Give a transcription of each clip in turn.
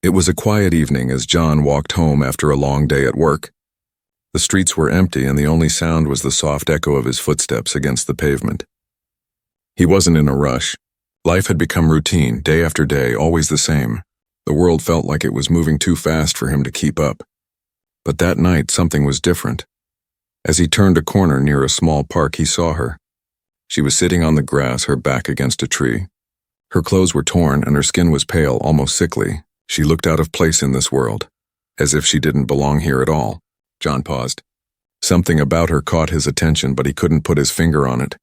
It was a quiet evening as John walked home after a long day at work. The streets were empty and the only sound was the soft echo of his footsteps against the pavement. He wasn't in a rush. Life had become routine, day after day, always the same. The world felt like it was moving too fast for him to keep up. But that night, something was different. As he turned a corner near a small park, he saw her. She was sitting on the grass, her back against a tree. Her clothes were torn and her skin was pale, almost sickly. She looked out of place in this world, as if she didn't belong here at all. John paused. Something about her caught his attention, but he couldn't put his finger on it.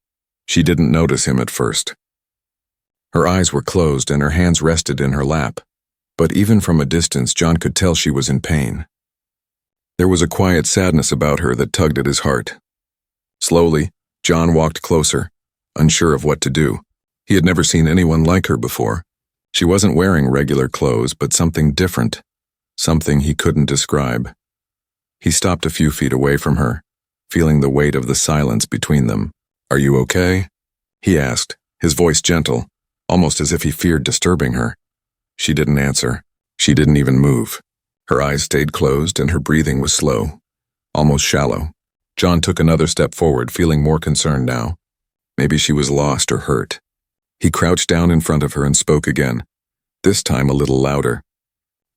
She didn't notice him at first. Her eyes were closed and her hands rested in her lap. But even from a distance, John could tell she was in pain. There was a quiet sadness about her that tugged at his heart. Slowly, John walked closer, unsure of what to do. He had never seen anyone like her before. She wasn't wearing regular clothes, but something different, something he couldn't describe. He stopped a few feet away from her, feeling the weight of the silence between them. "Are you okay?" he asked, his voice gentle, almost as if he feared disturbing her. She didn't answer. She didn't even move. Her eyes stayed closed and her breathing was slow, almost shallow. John took another step forward, feeling more concerned now. Maybe she was lost or hurt. He crouched down in front of her and spoke again, this time a little louder.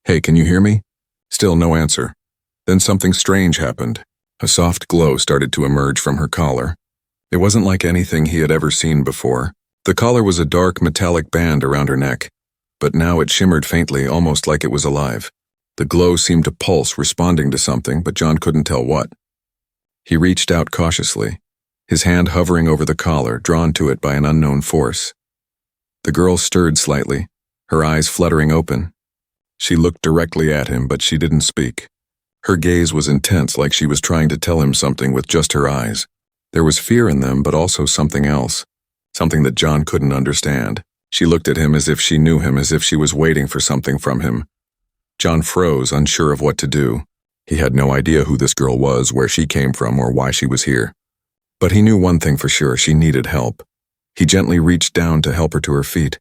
"Hey, can you hear me?" Still no answer. Then something strange happened. A soft glow started to emerge from her collar. It wasn't like anything he had ever seen before. The collar was a dark metallic band around her neck, but now it shimmered faintly, almost like it was alive. The glow seemed to pulse, responding to something, but John couldn't tell what. He reached out cautiously, his hand hovering over the collar, drawn to it by an unknown force. The girl stirred slightly, her eyes fluttering open. She looked directly at him, but she didn't speak. Her gaze was intense, like she was trying to tell him something with just her eyes. There was fear in them, but also something else, something that John couldn't understand. She looked at him as if she knew him, as if she was waiting for something from him. John froze, unsure of what to do. He had no idea who this girl was, where she came from, or why she was here. But he knew one thing for sure: she needed help. He gently reached down to help her to her feet.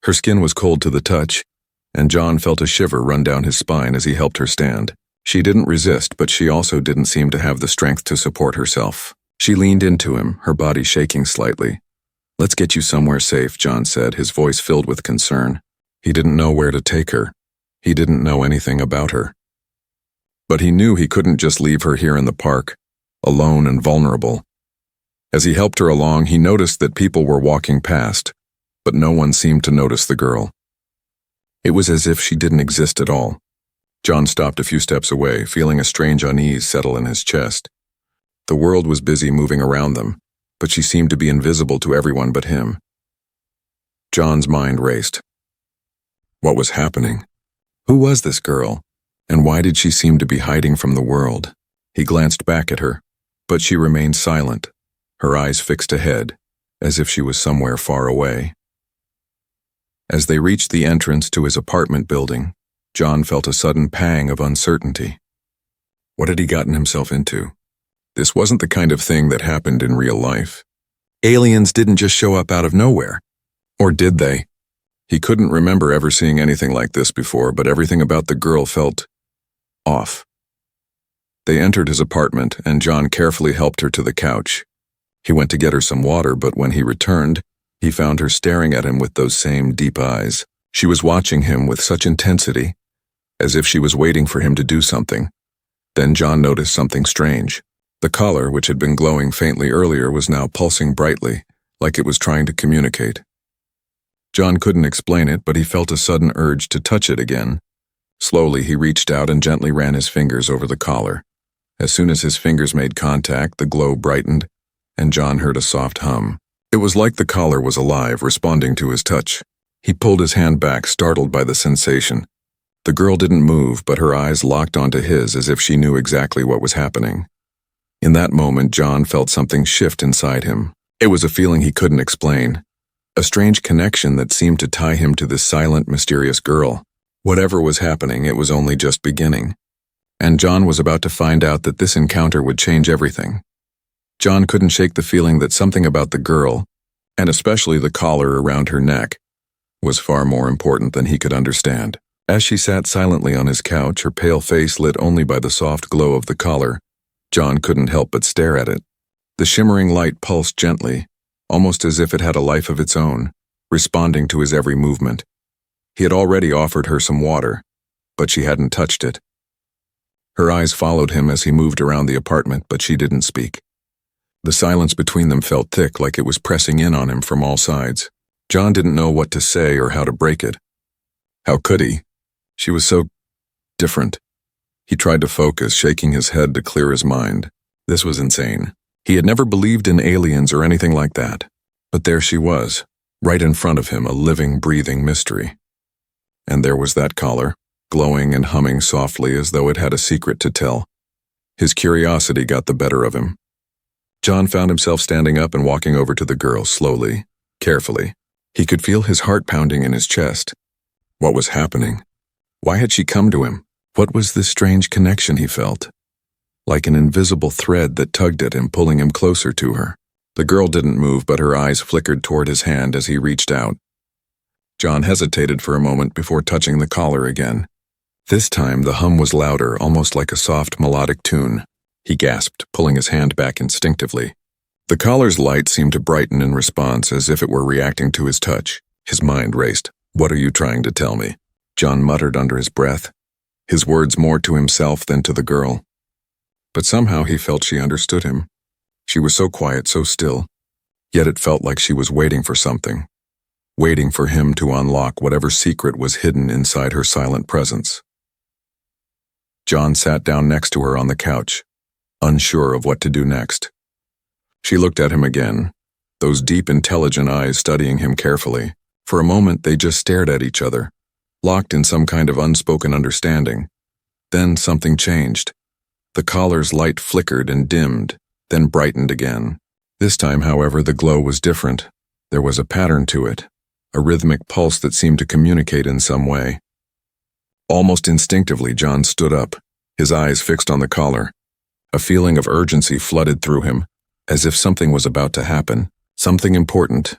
Her skin was cold to the touch, and John felt a shiver run down his spine as he helped her stand. She didn't resist, but she also didn't seem to have the strength to support herself. She leaned into him, her body shaking slightly. "Let's get you somewhere safe," John said, his voice filled with concern. He didn't know where to take her. He didn't know anything about her. But he knew he couldn't just leave her here in the park, alone and vulnerable. As he helped her along, he noticed that people were walking past, but no one seemed to notice the girl. It was as if she didn't exist at all. John stopped a few steps away, feeling a strange unease settle in his chest. The world was busy moving around them, but she seemed to be invisible to everyone but him. John's mind raced. What was happening? Who was this girl? And why did she seem to be hiding from the world? He glanced back at her, but she remained silent, her eyes fixed ahead, as if she was somewhere far away. As they reached the entrance to his apartment building, John felt a sudden pang of uncertainty. What had he gotten himself into? This wasn't the kind of thing that happened in real life. Aliens didn't just show up out of nowhere. Or did they? He couldn't remember ever seeing anything like this before, but everything about the girl felt off. They entered his apartment, and John carefully helped her to the couch. He went to get her some water, but when he returned, he found her staring at him with those same deep eyes. She was watching him with such intensity, as if she was waiting for him to do something. Then John noticed something strange. The collar, which had been glowing faintly earlier, was now pulsing brightly, like it was trying to communicate. John couldn't explain it, but he felt a sudden urge to touch it again. Slowly, he reached out and gently ran his fingers over the collar. As soon as his fingers made contact, the glow brightened, and John heard a soft hum. It was like the collar was alive, responding to his touch. He pulled his hand back, startled by the sensation. The girl didn't move, but her eyes locked onto his as if she knew exactly what was happening. In that moment, John felt something shift inside him. It was a feeling he couldn't explain. A strange connection that seemed to tie him to this silent, mysterious girl. Whatever was happening, it was only just beginning. And John was about to find out that this encounter would change everything. John couldn't shake the feeling that something about the girl, and especially the collar around her neck, was far more important than he could understand. As she sat silently on his couch, her pale face lit only by the soft glow of the collar, John couldn't help but stare at it. The shimmering light pulsed gently, almost as if it had a life of its own, responding to his every movement. He had already offered her some water, but she hadn't touched it. Her eyes followed him as he moved around the apartment, but she didn't speak. The silence between them felt thick, like it was pressing in on him from all sides. John didn't know what to say or how to break it. How could he? She was so different. He tried to focus, shaking his head to clear his mind. This was insane. He had never believed in aliens or anything like that. But there she was, right in front of him, a living, breathing mystery. And there was that collar, glowing and humming softly as though it had a secret to tell. His curiosity got the better of him. John found himself standing up and walking over to the girl slowly, carefully. He could feel his heart pounding in his chest. What was happening? Why had she come to him? What was this strange connection he felt? Like an invisible thread that tugged at him, pulling him closer to her. The girl didn't move, but her eyes flickered toward his hand as he reached out. John hesitated for a moment before touching the collar again. This time the hum was louder, almost like a soft melodic tune. He gasped, pulling his hand back instinctively. The collar's light seemed to brighten in response, as if it were reacting to his touch. His mind raced. "What are you trying to tell me?" John muttered under his breath, his words more to himself than to the girl. But somehow he felt she understood him. She was so quiet, so still, yet it felt like she was waiting for something, waiting for him to unlock whatever secret was hidden inside her silent presence. John sat down next to her on the couch, unsure of what to do next. She looked at him again, those deep, intelligent eyes studying him carefully. For a moment they just stared at each other, locked in some kind of unspoken understanding. Then something changed. The collar's light flickered and dimmed, then brightened again. This time, however, the glow was different. There was a pattern to it, a rhythmic pulse that seemed to communicate in some way. Almost instinctively, John stood up, his eyes fixed on the collar. A feeling of urgency flooded through him, as if something was about to happen, something important.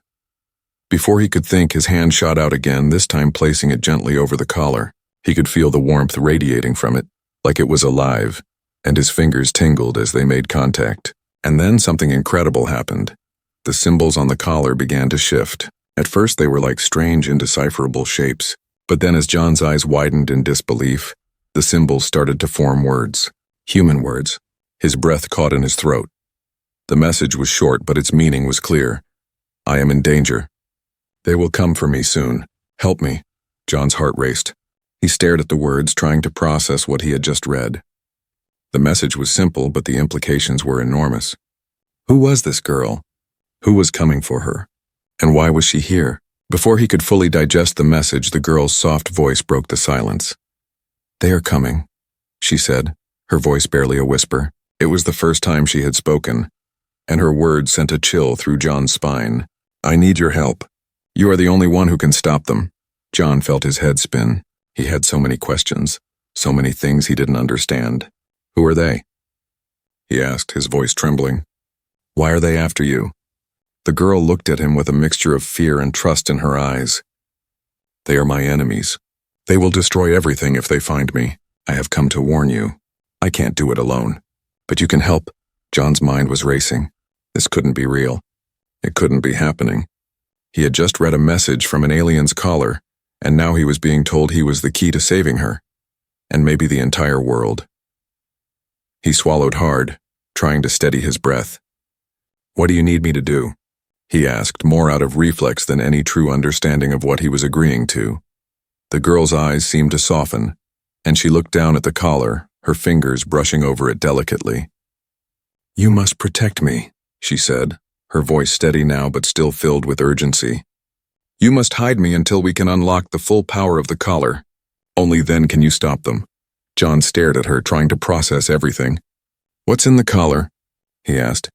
Before he could think, his hand shot out again, this time placing it gently over the collar. He could feel the warmth radiating from it, like it was alive, and his fingers tingled as they made contact. And then something incredible happened. The symbols on the collar began to shift. At first they were like strange, indecipherable shapes, but then as John's eyes widened in disbelief, the symbols started to form words, human words. His breath caught in his throat. The message was short, but its meaning was clear. "I am in danger. They will come for me soon. Help me." John's heart raced. He stared at the words, trying to process what he had just read. The message was simple, but the implications were enormous. Who was this girl? Who was coming for her? And why was she here? Before he could fully digest the message, the girl's soft voice broke the silence. "They are coming," she said, her voice barely a whisper. It was the first time she had spoken, and her words sent a chill through John's spine. "I need your help. You are the only one who can stop them." John felt his head spin. He had so many questions, so many things he didn't understand. "Who are they?" he asked, his voice trembling. "Why are they after you?" The girl looked at him with a mixture of fear and trust in her eyes. "They are my enemies. They will destroy everything if they find me. I have come to warn you. I can't do it alone. But you can help." John's mind was racing. This couldn't be real. It couldn't be happening. He had just read a message from an alien's collar, and now he was being told he was the key to saving her, and maybe the entire world. He swallowed hard, trying to steady his breath. "What do you need me to do?" he asked, more out of reflex than any true understanding of what he was agreeing to. The girl's eyes seemed to soften, and she looked down at the collar, her fingers brushing over it delicately. "You must protect me," she said, her voice steady now but still filled with urgency. "You must hide me until we can unlock the full power of the collar. Only then can you stop them." John stared at her, trying to process everything. "What's in the collar?" he asked.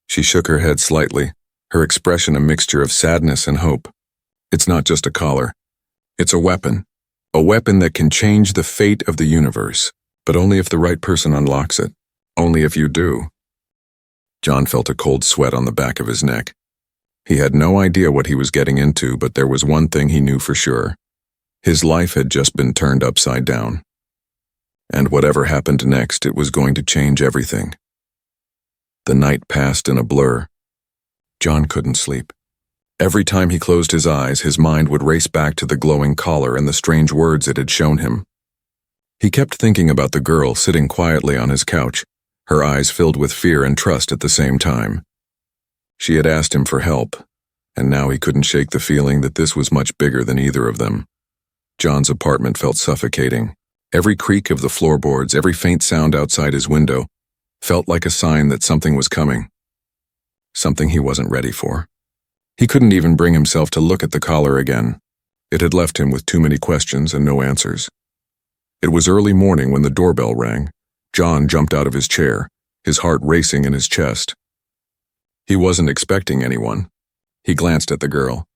She shook her head slightly, her expression a mixture of sadness and hope. "It's not just a collar. It's a weapon that can change the fate of the universe, but only if the right person unlocks it. Only if you do." John felt a cold sweat on the back of his neck. He had no idea what he was getting into, but there was one thing he knew for sure. His life had just been turned upside down. And whatever happened next, it was going to change everything. The night passed in a blur. John couldn't sleep. Every time he closed his eyes, his mind would race back to the glowing collar and the strange words it had shown him. He kept thinking about the girl sitting quietly on his couch, her eyes filled with fear and trust at the same time. She had asked him for help, and now he couldn't shake the feeling that this was much bigger than either of them. John's apartment felt suffocating. Every creak of the floorboards, every faint sound outside his window, felt like a sign that something was coming. Something he wasn't ready for. He couldn't even bring himself to look at the collar again. It had left him with too many questions and no answers. It was early morning when the doorbell rang. John jumped out of his chair, his heart racing in his chest. He wasn't expecting anyone. He glanced at the girl.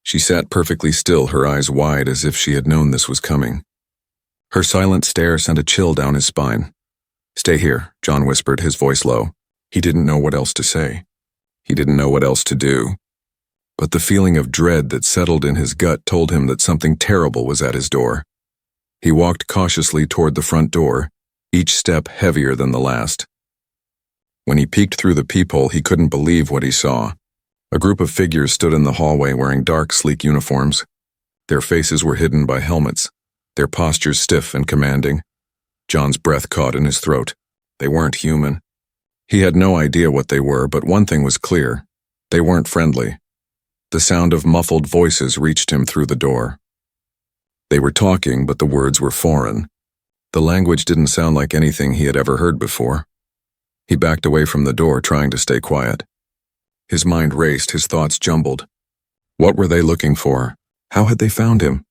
She sat perfectly still, her eyes wide as if she had known this was coming. Her silent stare sent a chill down his spine. "Stay here," John whispered, his voice low. He didn't know what else to say. He didn't know what else to do. But the feeling of dread that settled in his gut told him that something terrible was at his door. He walked cautiously toward the front door, each step heavier than the last. When he peeked through the peephole, he couldn't believe what he saw. A group of figures stood in the hallway wearing dark, sleek uniforms. Their faces were hidden by helmets, their postures stiff and commanding. John's breath caught in his throat. They weren't human. He had no idea what they were, but one thing was clear. They weren't friendly. The sound of muffled voices reached him through the door. They were talking, but the words were foreign. The language didn't sound like anything he had ever heard before. He backed away from the door, trying to stay quiet. His mind raced, his thoughts jumbled. What were they looking for? How had they found him?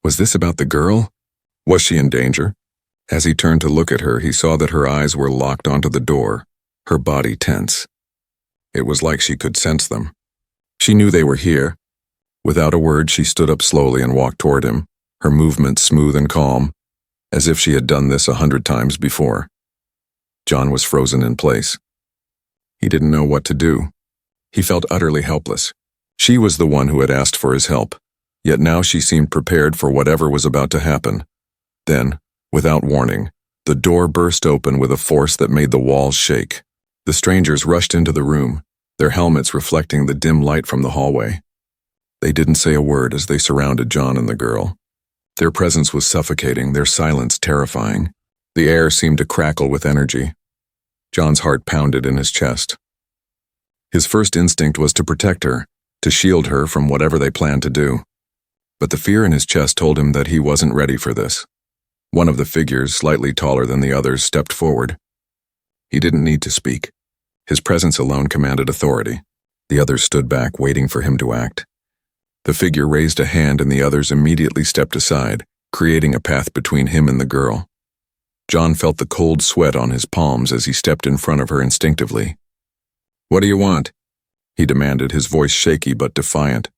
Was this about the girl? Was she in danger? As he turned to look at her, he saw that her eyes were locked onto the door, her body tense. It was like she could sense them. She knew they were here. Without a word, she stood up slowly and walked toward him, her movements smooth and calm, as if she had done this 100 times before. John was frozen in place. He didn't know what to do. He felt utterly helpless. She was the one who had asked for his help, yet now she seemed prepared for whatever was about to happen. Then, without warning, the door burst open with a force that made the walls shake. The strangers rushed into the room, their helmets reflecting the dim light from the hallway. They didn't say a word as they surrounded John and the girl. Their presence was suffocating, their silence terrifying. The air seemed to crackle with energy. John's heart pounded in his chest. His first instinct was to protect her, to shield her from whatever they planned to do. But the fear in his chest told him that he wasn't ready for this. One of the figures, slightly taller than the others, stepped forward. He didn't need to speak. His presence alone commanded authority. The others stood back, waiting for him to act. The figure raised a hand and the others immediately stepped aside, creating a path between him and the girl. John felt the cold sweat on his palms as he stepped in front of her instinctively. "What do you want?" he demanded, his voice shaky but defiant.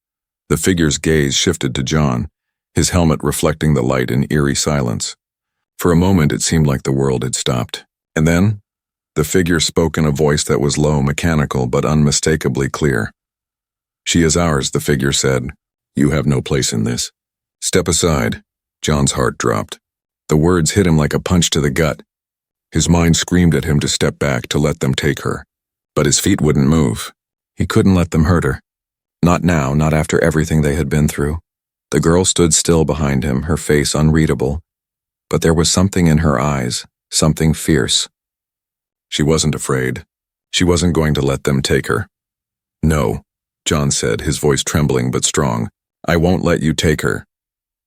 The figure's gaze shifted to John, his helmet reflecting the light in eerie silence. For a moment it seemed like the world had stopped. And then, the figure spoke in a voice that was low, mechanical, but unmistakably clear. "She is ours," the figure said. "You have no place in this. Step aside." John's heart dropped. The words hit him like a punch to the gut. His mind screamed at him to step back, to let them take her. But his feet wouldn't move. He couldn't let them hurt her. Not now, not after everything they had been through. The girl stood still behind him, her face unreadable. But there was something in her eyes, something fierce. She wasn't afraid. She wasn't going to let them take her. "No," John said, his voice trembling but strong. "I won't let you take her."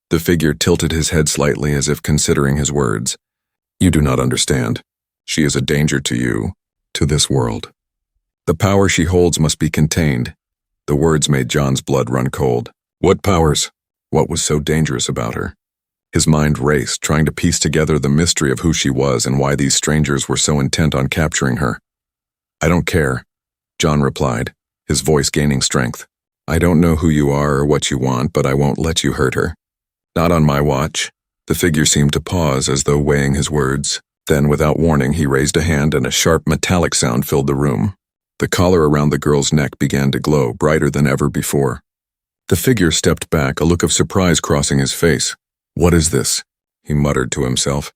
The figure tilted his head slightly as if considering his words. "You do not understand. She is a danger to you, to this world. The power she holds must be contained." The words made John's blood run cold. What powers? What was so dangerous about her? His mind raced, trying to piece together the mystery of who she was and why these strangers were so intent on capturing her. "I don't care," John replied, his voice gaining strength. "I don't know who you are or what you want, but I won't let you hurt her. Not on my watch." The figure seemed to pause as though weighing his words. Then, without warning, he raised a hand and a sharp metallic sound filled the room. The collar around the girl's neck began to glow, brighter than ever before. The figure stepped back, a look of surprise crossing his face. "What is this?" he muttered to himself.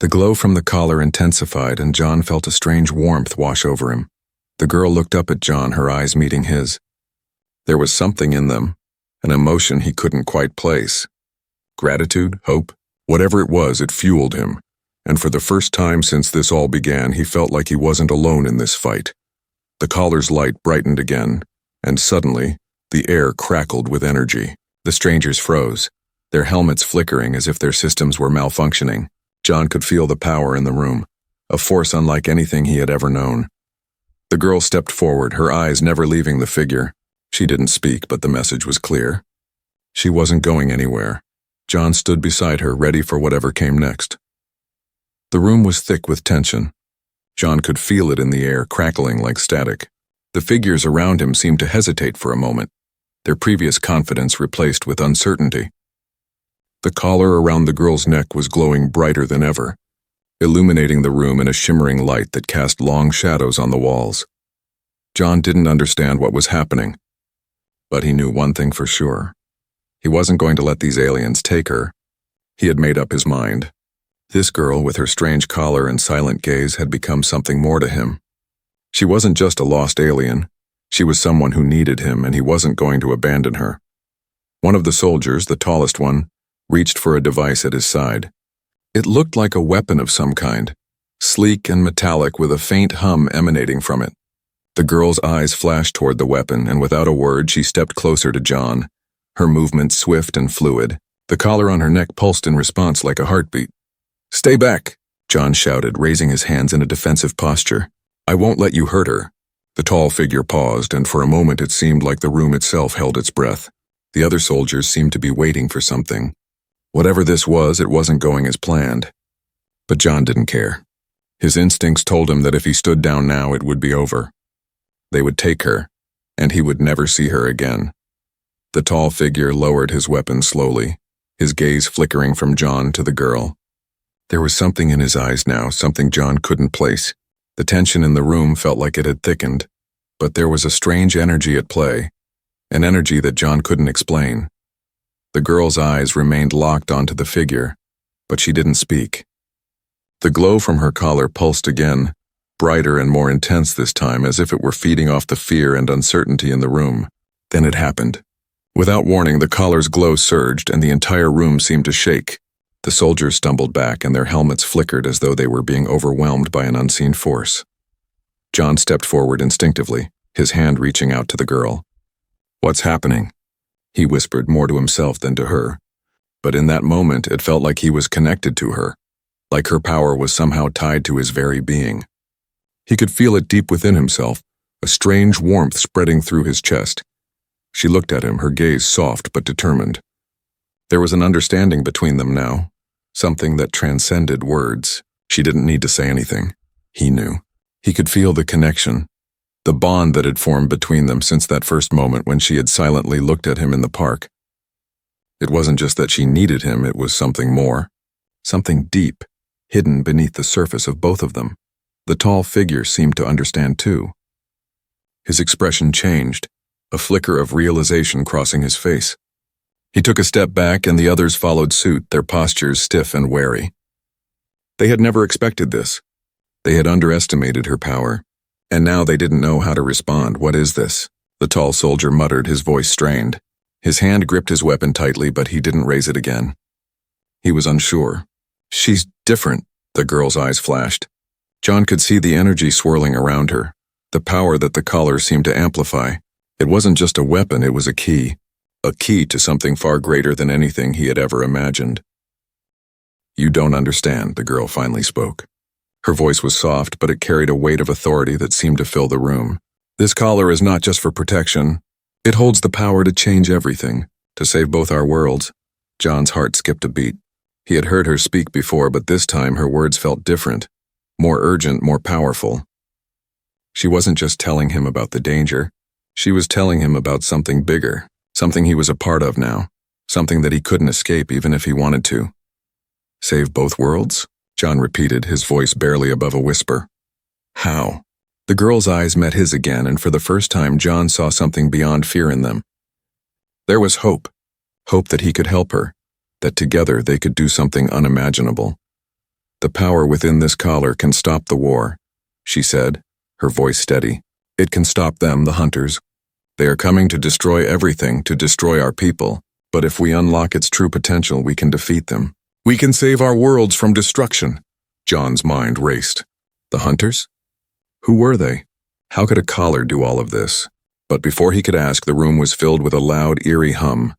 The glow from the collar intensified, and John felt a strange warmth wash over him. The girl looked up at John, her eyes meeting his. There was something in them, an emotion he couldn't quite place. Gratitude, hope, whatever it was, it fueled him. And for the first time since this all began, he felt like he wasn't alone in this fight. The collar's light brightened again, and suddenly, the air crackled with energy. The strangers froze, their helmets flickering as if their systems were malfunctioning. John could feel the power in the room, a force unlike anything he had ever known. The girl stepped forward, her eyes never leaving the figure. She didn't speak, but the message was clear. She wasn't going anywhere. John stood beside her, ready for whatever came next. The room was thick with tension. John could feel it in the air, crackling like static. The figures around him seemed to hesitate for a moment, their previous confidence replaced with uncertainty. The collar around the girl's neck was glowing brighter than ever, illuminating the room in a shimmering light that cast long shadows on the walls. John didn't understand what was happening, but he knew one thing for sure. He wasn't going to let these aliens take her. He had made up his mind. This girl, with her strange collar and silent gaze, had become something more to him. She wasn't just a lost alien. She was someone who needed him, and he wasn't going to abandon her. One of the soldiers, the tallest one, reached for a device at his side. It looked like a weapon of some kind, sleek and metallic with a faint hum emanating from it. The girl's eyes flashed toward the weapon, and without a word she stepped closer to John, her movements swift and fluid. The collar on her neck pulsed in response like a heartbeat. "Stay back," John shouted, raising his hands in a defensive posture. "I won't let you hurt her." The tall figure paused, and for a moment it seemed like the room itself held its breath. The other soldiers seemed to be waiting for something. Whatever this was, it wasn't going as planned. But John didn't care. His instincts told him that if he stood down now, it would be over. They would take her, and he would never see her again. The tall figure lowered his weapon slowly, his gaze flickering from John to the girl. There was something in his eyes now, something John couldn't place. The tension in the room felt like it had thickened, but there was a strange energy at play, an energy that John couldn't explain. The girl's eyes remained locked onto the figure, but she didn't speak. The glow from her collar pulsed again, brighter and more intense this time, as if it were feeding off the fear and uncertainty in the room. Then it happened. Without warning, the collar's glow surged, and the entire room seemed to shake. The soldiers stumbled back, and their helmets flickered as though they were being overwhelmed by an unseen force. John stepped forward instinctively, his hand reaching out to the girl. "What's happening?" He whispered, more to himself than to her. But in that moment, it felt like he was connected to her, like her power was somehow tied to his very being. He could feel it deep within himself, a strange warmth spreading through his chest. She looked at him, her gaze soft but determined. There was an understanding between them now, something that transcended words. She didn't need to say anything. He knew. He could feel the connection, the bond that had formed between them since that first moment when she had silently looked at him in the park. It wasn't just that she needed him, it was something more, something deep, hidden beneath the surface of both of them. The tall figure seemed to understand too. His expression changed, a flicker of realization crossing his face. He took a step back, and the others followed suit, their postures stiff and wary. They had never expected this. They had underestimated her power, and now they didn't know how to respond. "What is this?" the tall soldier muttered, his voice strained. His hand gripped his weapon tightly, but he didn't raise it again. He was unsure. "She's different," the girl's eyes flashed. John could see the energy swirling around her, the power that the collar seemed to amplify. It wasn't just a weapon, it was a key to something far greater than anything he had ever imagined. "You don't understand," the girl finally spoke. Her voice was soft, but it carried a weight of authority that seemed to fill the room. "This collar is not just for protection. It holds the power to change everything, to save both our worlds." John's heart skipped a beat. He had heard her speak before, but this time her words felt different, more urgent, more powerful. She wasn't just telling him about the danger. She was telling him about something bigger, something he was a part of now, something that he couldn't escape even if he wanted to. "Save both worlds?" John repeated, his voice barely above a whisper. "How?" The girl's eyes met his again, and for the first time John saw something beyond fear in them. There was hope. Hope that he could help her, that together they could do something unimaginable. The power within this collar can stop the war, she said, her voice steady. It can stop them, the hunters. They are coming to destroy everything, to destroy our people. But if we unlock its true potential, we can defeat them. We can save our worlds from destruction. John's mind raced. The hunters? Who were they? How could a collar do all of this? But before he could ask, the room was filled with a loud, eerie hum.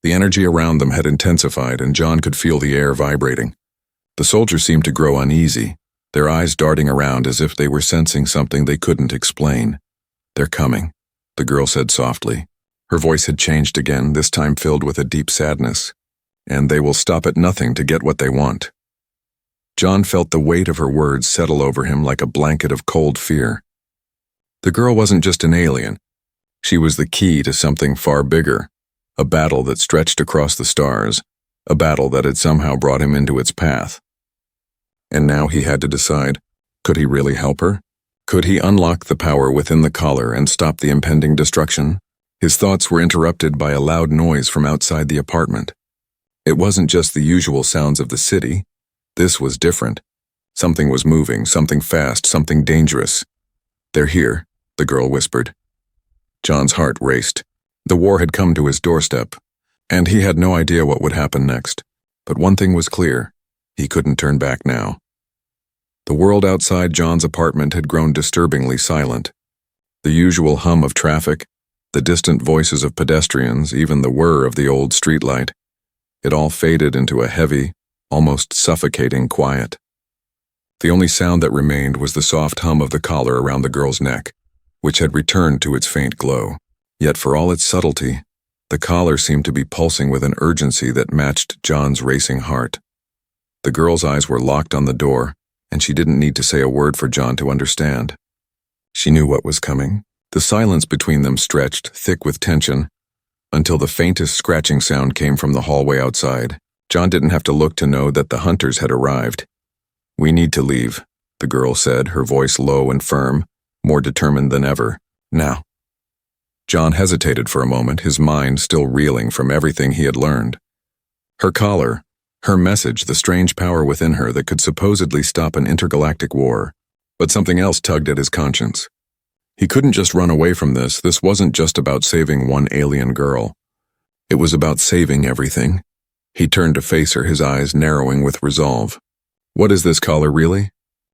The energy around them had intensified, and John could feel the air vibrating. The soldiers seemed to grow uneasy, their eyes darting around as if they were sensing something they couldn't explain. They're coming, the girl said softly. Her voice had changed again, this time filled with a deep sadness. And they will stop at nothing to get what they want. John felt the weight of her words settle over him like a blanket of cold fear. The girl wasn't just an alien. She was the key to something far bigger, a battle that stretched across the stars, a battle that had somehow brought him into its path. And now he had to decide, could he really help her? Could he unlock the power within the collar and stop the impending destruction? His thoughts were interrupted by a loud noise from outside the apartment. It wasn't just the usual sounds of the city. This was different. Something was moving, something fast, something dangerous. They're here, the girl whispered. John's heart raced. The war had come to his doorstep, and he had no idea what would happen next. But one thing was clear. He couldn't turn back now. The world outside John's apartment had grown disturbingly silent. The usual hum of traffic, the distant voices of pedestrians, even the whir of the old streetlight. It all faded into a heavy, almost suffocating quiet. The only sound that remained was the soft hum of the collar around the girl's neck, which had returned to its faint glow. Yet for all its subtlety, the collar seemed to be pulsing with an urgency that matched John's racing heart. The girl's eyes were locked on the door, and she didn't need to say a word for John to understand. She knew what was coming. The silence between them stretched, thick with tension, until the faintest scratching sound came from the hallway outside. John didn't have to look to know that the hunters had arrived. We need to leave, the girl said, her voice low and firm, more determined than ever. Now. John hesitated for a moment, his mind still reeling from everything he had learned. Her collar, her message, the strange power within her that could supposedly stop an intergalactic war. But something else tugged at his conscience. He couldn't just run away from this. This wasn't just about saving one alien girl. It was about saving everything. He turned to face her, his eyes narrowing with resolve. What is this collar really?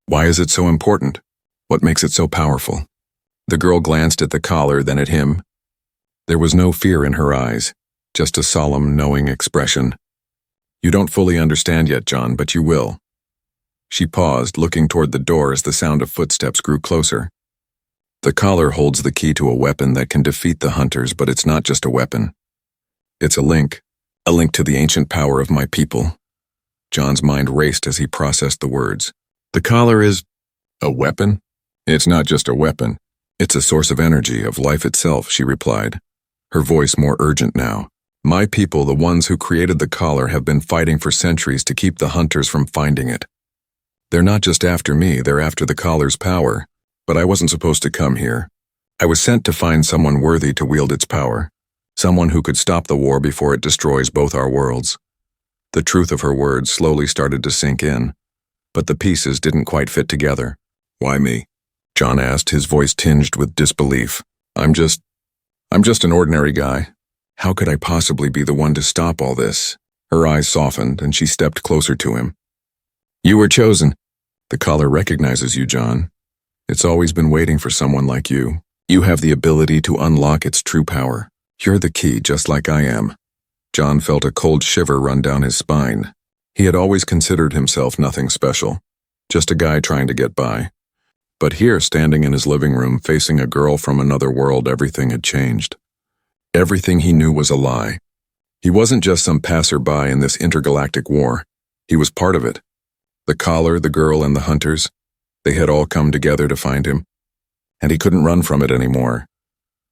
Why is it so important? What makes it so powerful? The girl glanced at the collar, then at him. There was no fear in her eyes, just a solemn, knowing expression. You don't fully understand yet, John, but you will. She paused, looking toward the door as the sound of footsteps grew closer. The collar holds the key to a weapon that can defeat the hunters, but it's not just a weapon. It's a link to the ancient power of my people. John's mind raced as he processed the words. The collar is a weapon? It's not just a weapon. It's a source of energy, of life itself, she replied, her voice more urgent now. My people, the ones who created the collar, have been fighting for centuries to keep the hunters from finding it. They're not just after me, they're after the collar's power. But I wasn't supposed to come here. I was sent to find someone worthy to wield its power, someone who could stop the war before it destroys both our worlds. The truth of her words slowly started to sink in, but the pieces didn't quite fit together. Why me? John asked, his voice tinged with disbelief. I'm just an ordinary guy. How could I possibly be the one to stop all this? Her eyes softened, and she stepped closer to him. You were chosen. The collar recognizes you, John. It's always been waiting for someone like you. You have the ability to unlock its true power. You're the key, just like I am. John felt a cold shiver run down his spine. He had always considered himself nothing special, just a guy trying to get by. But here, standing in his living room, facing a girl from another world, everything had changed. Everything he knew was a lie. He wasn't just some passerby in this intergalactic war. He was part of it. The collar, the girl, and the hunters, they had all come together to find him. And he couldn't run from it anymore.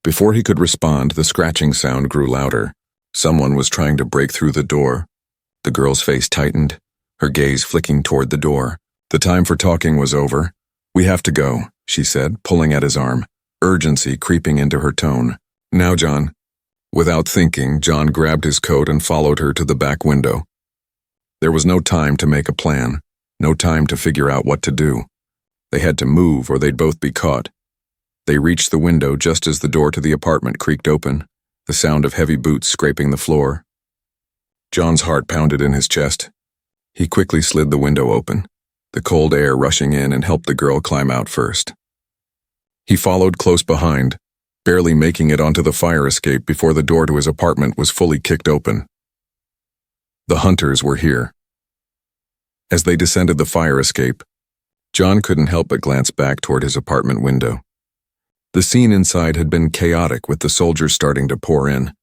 Before he could respond, the scratching sound grew louder. Someone was trying to break through the door. The girl's face tightened, her gaze flicking toward the door. The time for talking was over. We have to go, she said, pulling at his arm, urgency creeping into her tone. Now, John. Without thinking, John grabbed his coat and followed her to the back window. There was no time to make a plan, no time to figure out what to do. They had to move or they'd both be caught. They reached the window just as the door to the apartment creaked open, the sound of heavy boots scraping the floor. John's heart pounded in his chest. He quickly slid the window open, the cold air rushing in, and helped the girl climb out first. He followed close behind, barely making it onto the fire escape before the door to his apartment was fully kicked open. The hunters were here. As they descended the fire escape, John couldn't help but glance back toward his apartment window. The scene inside had been chaotic, with the soldiers starting to pour in.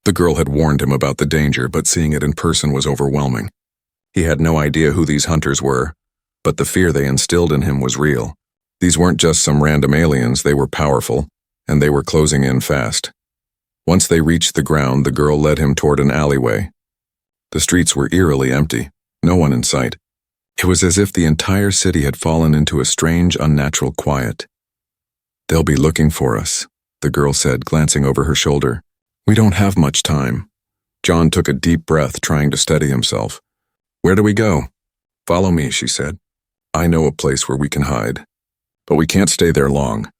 The girl had warned him about the danger, but seeing it in person was overwhelming. He had no idea who these hunters were, but the fear they instilled in him was real. These weren't just some random aliens, they were powerful, and they were closing in fast. Once they reached the ground, the girl led him toward an alleyway. The streets were eerily empty, no one in sight. It was as if the entire city had fallen into a strange, unnatural quiet. "They'll be looking for us," the girl said, glancing over her shoulder. "We don't have much time." John took a deep breath, trying to steady himself. "Where do we go?" "Follow me," she said. "I know a place where we can hide. But we can't stay there long."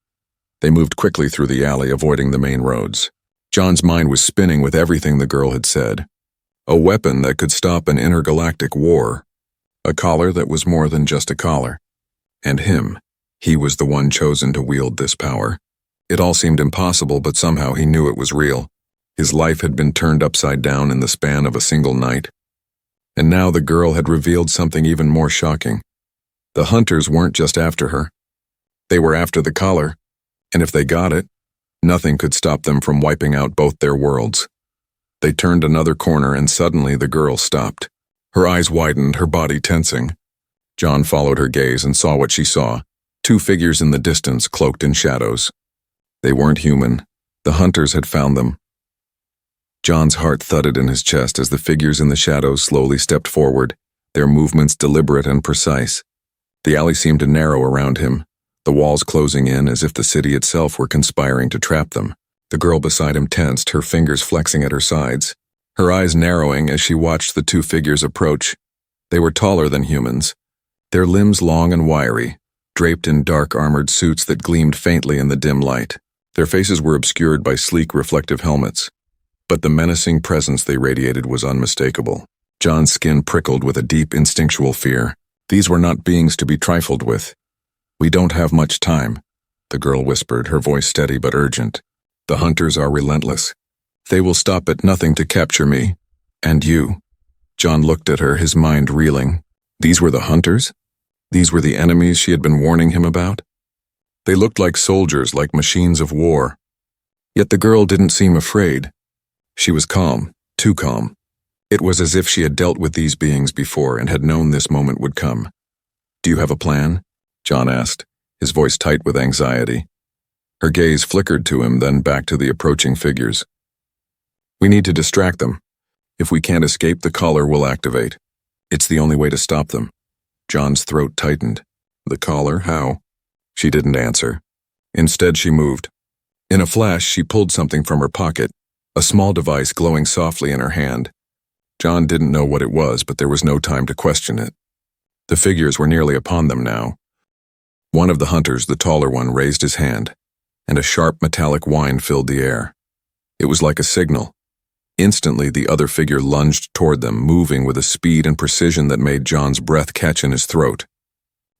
They moved quickly through the alley, avoiding the main roads. John's mind was spinning with everything the girl had said. A weapon that could stop an intergalactic war. A collar that was more than just a collar. And him. He was the one chosen to wield this power. It all seemed impossible, but somehow he knew it was real. His life had been turned upside down in the span of a single night. And now the girl had revealed something even more shocking. The hunters weren't just after her. They were after the collar, and if they got it, nothing could stop them from wiping out both their worlds. They turned another corner, and suddenly the girl stopped. Her eyes widened, her body tensing. John followed her gaze and saw what she saw. Two figures in the distance, cloaked in shadows. They weren't human. The hunters had found them. John's heart thudded in his chest as the figures in the shadows slowly stepped forward, their movements deliberate and precise. The alley seemed to narrow around him, the walls closing in as if the city itself were conspiring to trap them. The girl beside him tensed, her fingers flexing at her sides, her eyes narrowing as she watched the two figures approach. They were taller than humans, their limbs long and wiry, draped in dark armored suits that gleamed faintly in the dim light. Their faces were obscured by sleek reflective helmets, but the menacing presence they radiated was unmistakable. John's skin prickled with a deep instinctual fear. These were not beings to be trifled with. "We don't have much time," the girl whispered, her voice steady but urgent. "The hunters are relentless. They will stop at nothing to capture me. And you." John looked at her, his mind reeling. These were the hunters? These were the enemies she had been warning him about? They looked like soldiers, like machines of war. Yet the girl didn't seem afraid. She was calm, too calm. It was as if she had dealt with these beings before and had known this moment would come. "Do you have a plan?" John asked, his voice tight with anxiety. Her gaze flickered to him, then back to the approaching figures. "We need to distract them. If we can't escape, the collar will activate. It's the only way to stop them." John's throat tightened. "The collar? How?" She didn't answer. Instead, she moved. In a flash, she pulled something from her pocket, a small device glowing softly in her hand. John didn't know what it was, but there was no time to question it. The figures were nearly upon them now. One of the hunters, the taller one, raised his hand, and a sharp metallic whine filled the air. It was like a signal. Instantly, the other figure lunged toward them, moving with a speed and precision that made John's breath catch in his throat.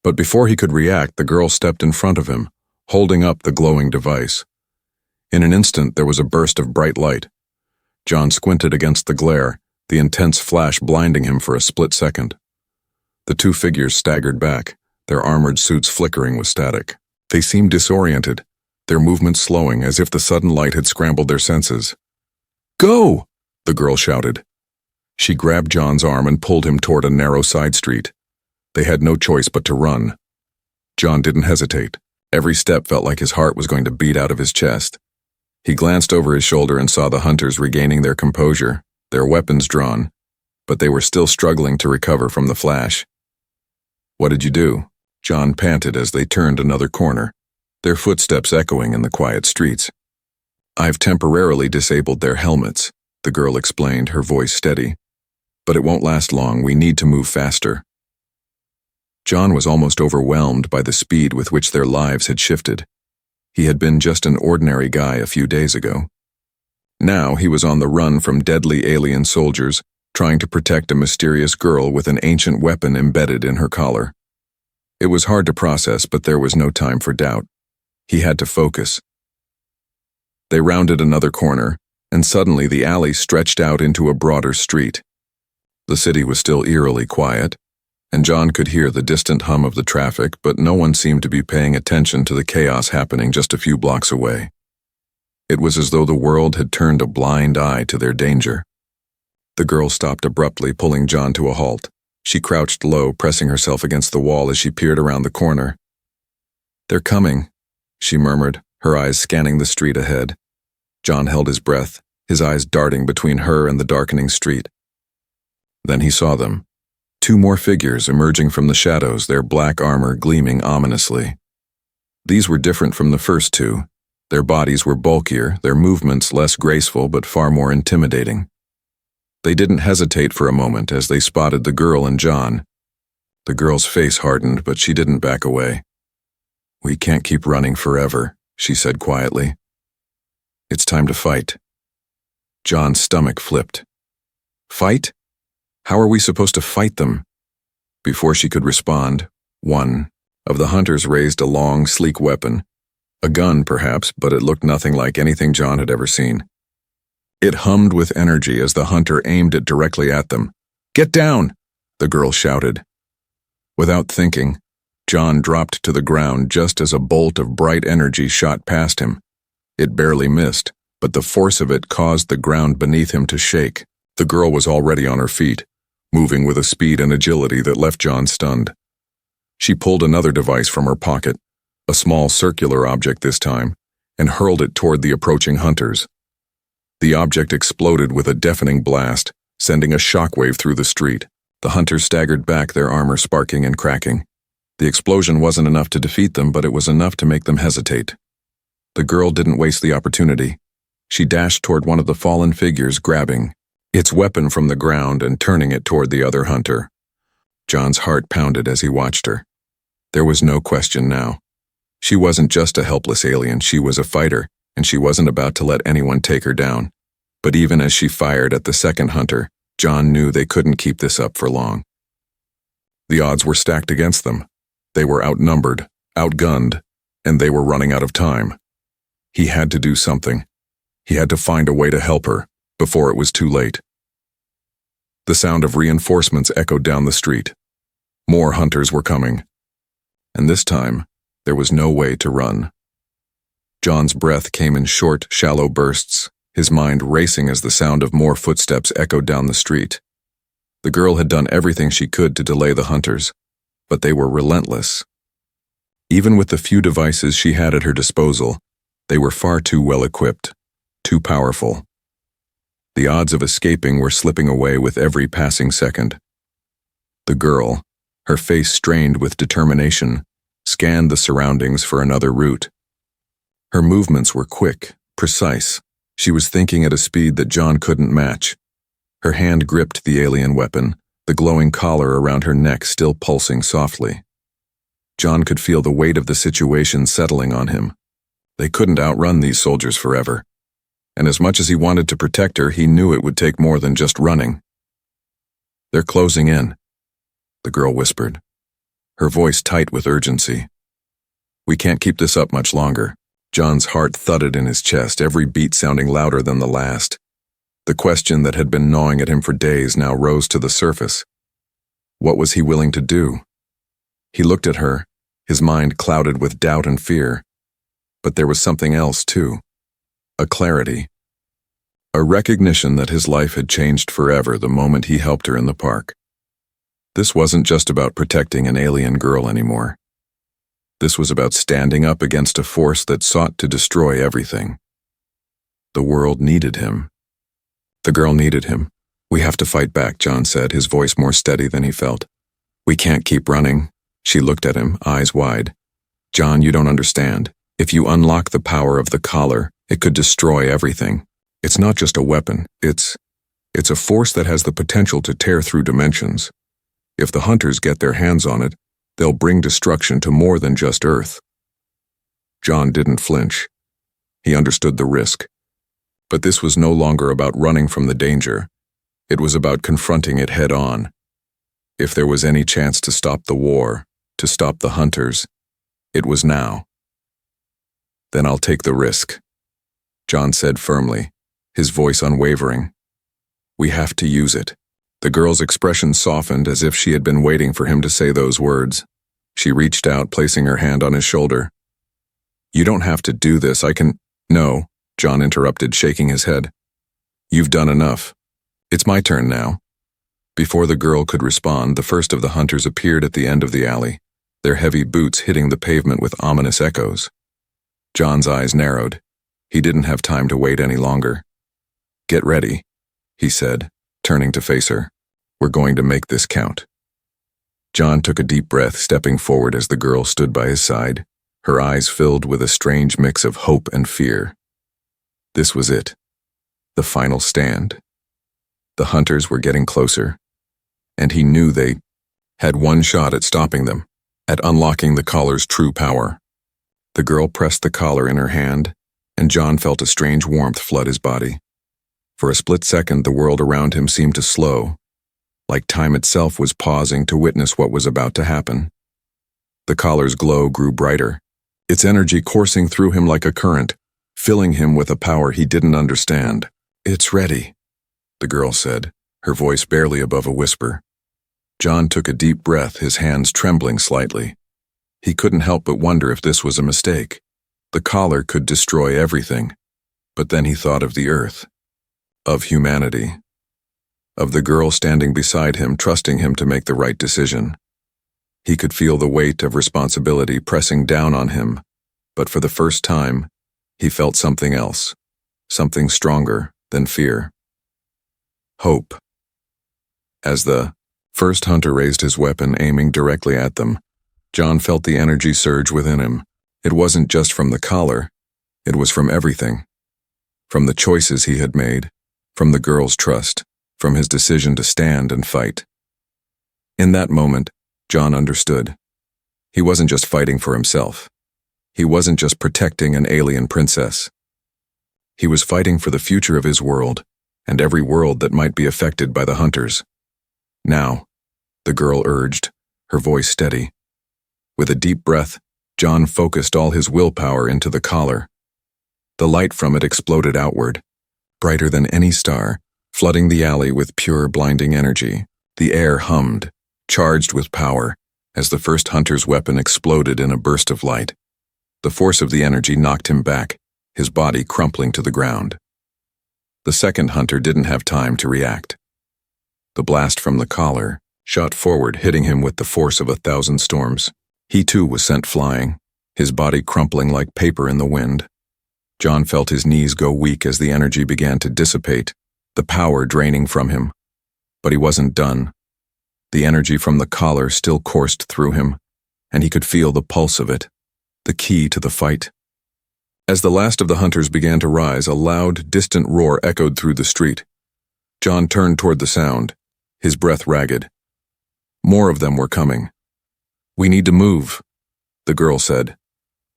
But before he could react, the girl stepped in front of him, holding up the glowing device. In an instant, there was a burst of bright light. John squinted against the glare, the intense flash blinding him for a split second. The two figures staggered back, their armored suits flickering with static. They seemed disoriented, their movements slowing as if the sudden light had scrambled their senses. "Go!" the girl shouted. She grabbed John's arm and pulled him toward a narrow side street. They had no choice but to run. John didn't hesitate. Every step felt like his heart was going to beat out of his chest. He glanced over his shoulder and saw the hunters regaining their composure, their weapons drawn, but they were still struggling to recover from the flash. "What did you do?" John panted as they turned another corner, their footsteps echoing in the quiet streets. "I've temporarily disabled their helmets," the girl explained, her voice steady. "But it won't last long. We need to move faster." John was almost overwhelmed by the speed with which their lives had shifted. He had been just an ordinary guy a few days ago. Now he was on the run from deadly alien soldiers, trying to protect a mysterious girl with an ancient weapon embedded in her collar. It was hard to process, but there was no time for doubt. He had to focus. They rounded another corner, and suddenly the alley stretched out into a broader street. The city was still eerily quiet, and John could hear the distant hum of the traffic, but no one seemed to be paying attention to the chaos happening just a few blocks away. It was as though the world had turned a blind eye to their danger. The girl stopped abruptly, pulling John to a halt. She crouched low, pressing herself against the wall as she peered around the corner. "They're coming," she murmured, her eyes scanning the street ahead. John held his breath, his eyes darting between her and the darkening street. Then he saw them. 2 more figures emerging from the shadows, their black armor gleaming ominously. These were different from the first 2. Their bodies were bulkier, their movements less graceful but far more intimidating. They didn't hesitate for a moment as they spotted the girl and John. The girl's face hardened, but she didn't back away. "We can't keep running forever," she said quietly. "It's time to fight." John's stomach flipped. "Fight? How are we supposed to fight them?" Before she could respond, one of the hunters raised a long, sleek weapon. A gun, perhaps, but it looked nothing like anything John had ever seen. It hummed with energy as the hunter aimed it directly at them. "Get down!" the girl shouted. Without thinking, John dropped to the ground just as a bolt of bright energy shot past him. It barely missed, but the force of it caused the ground beneath him to shake. The girl was already on her feet, moving with a speed and agility that left John stunned. She pulled another device from her pocket, a small circular object this time, and hurled it toward the approaching hunters. The object exploded with a deafening blast, sending a shockwave through the street. The hunters staggered back, their armor sparking and cracking. The explosion wasn't enough to defeat them, but it was enough to make them hesitate. The girl didn't waste the opportunity. She dashed toward one of the fallen figures, grabbing its weapon from the ground and turning it toward the other hunter. John's heart pounded as he watched her. There was no question now. She wasn't just a helpless alien, she was a fighter, and she wasn't about to let anyone take her down. But even as she fired at the second hunter, John knew they couldn't keep this up for long. The odds were stacked against them. They were outnumbered, outgunned, and they were running out of time. He had to do something. He had to find a way to help her, before it was too late. The sound of reinforcements echoed down the street. More hunters were coming. And this time, there was no way to run. John's breath came in short, shallow bursts, his mind racing as the sound of more footsteps echoed down the street. The girl had done everything she could to delay the hunters, but they were relentless. Even with the few devices she had at her disposal, they were far too well equipped, too powerful. The odds of escaping were slipping away with every passing second. The girl, her face strained with determination, scanned the surroundings for another route. Her movements were quick, precise. She was thinking at a speed that John couldn't match. Her hand gripped the alien weapon, the glowing collar around her neck still pulsing softly. John could feel the weight of the situation settling on him. They couldn't outrun these soldiers forever. And as much as he wanted to protect her, he knew it would take more than just running. "They're closing in," the girl whispered, her voice tight with urgency. "We can't keep this up much longer." John's heart thudded in his chest, every beat sounding louder than the last. The question that had been gnawing at him for days now rose to the surface. What was he willing to do? He looked at her, his mind clouded with doubt and fear. But there was something else, too. A clarity. A recognition that his life had changed forever the moment he helped her in the park. This wasn't just about protecting an alien girl anymore. This was about standing up against a force that sought to destroy everything. The world needed him. The girl needed him. "We have to fight back," John said, his voice more steady than he felt. "We can't keep running." She looked at him, eyes wide. "John, you don't understand. If you unlock the power of the collar, It could destroy everything. It's not just a weapon, it's a force that has the potential to tear through dimensions. If the hunters get their hands on it, they'll bring destruction to more than just Earth. John didn't flinch. He understood the risk. But this was no longer about running from the danger. It was about confronting it head-on. If there was any chance to stop the war, to stop the hunters, it was now. "Then I'll take the risk," John said firmly, his voice unwavering. "We have to use it." The girl's expression softened as if she had been waiting for him to say those words. She reached out, placing her hand on his shoulder. "You don't have to do this, I can—" "No," John interrupted, shaking his head. "You've done enough. It's my turn now." Before the girl could respond, the first of the hunters appeared at the end of the alley, their heavy boots hitting the pavement with ominous echoes. John's eyes narrowed. He didn't have time to wait any longer. "Get ready," he said, turning to face her. "We're going to make this count." John took a deep breath, stepping forward as the girl stood by his side, her eyes filled with a strange mix of hope and fear. This was it. The final stand. The hunters were getting closer, and he knew they had one shot at stopping them, at unlocking the collar's true power. The girl pressed the collar in her hand, and John felt a strange warmth flood his body. For a split second, the world around him seemed to slow, like time itself was pausing to witness what was about to happen. The collar's glow grew brighter, its energy coursing through him like a current, filling him with a power he didn't understand. "It's ready," the girl said, her voice barely above a whisper. John took a deep breath, his hands trembling slightly. He couldn't help but wonder if this was a mistake. The collar could destroy everything. But then he thought of the Earth, of humanity, of the girl standing beside him, trusting him to make the right decision. He could feel the weight of responsibility pressing down on him, but for the first time, he felt something else, something stronger than fear. Hope. As the first hunter raised his weapon, aiming directly at them, John felt the energy surge within him. It wasn't just from the collar, it was from everything. From the choices he had made, from the girl's trust, from his decision to stand and fight. In that moment, John understood. He wasn't just fighting for himself. He wasn't just protecting an alien princess. He was fighting for the future of his world, and every world that might be affected by the hunters. "Now," the girl urged, her voice steady. With a deep breath, John focused all his willpower into the collar. The light from it exploded outward, brighter than any star, flooding the alley with pure, blinding energy. The air hummed, charged with power, as the first hunter's weapon exploded in a burst of light. The force of the energy knocked him back, his body crumpling to the ground. The second hunter didn't have time to react. The blast from the collar shot forward, hitting him with the force of 1,000 storms. He too was sent flying, his body crumpling like paper in the wind. John felt his knees go weak as the energy began to dissipate, the power draining from him. But he wasn't done. The energy from the collar still coursed through him, and he could feel the pulse of it, the key to the fight. As the last of the hunters began to rise, a loud, distant roar echoed through the street. John turned toward the sound, his breath ragged. More of them were coming. "We need to move," the girl said,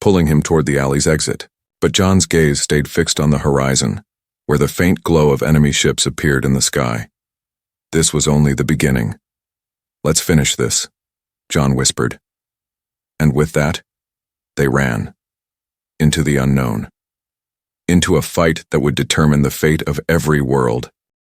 pulling him toward the alley's exit. But John's gaze stayed fixed on the horizon, where the faint glow of enemy ships appeared in the sky. This was only the beginning. "Let's finish this," John whispered. And with that, they ran. Into the unknown. Into a fight that would determine the fate of every world.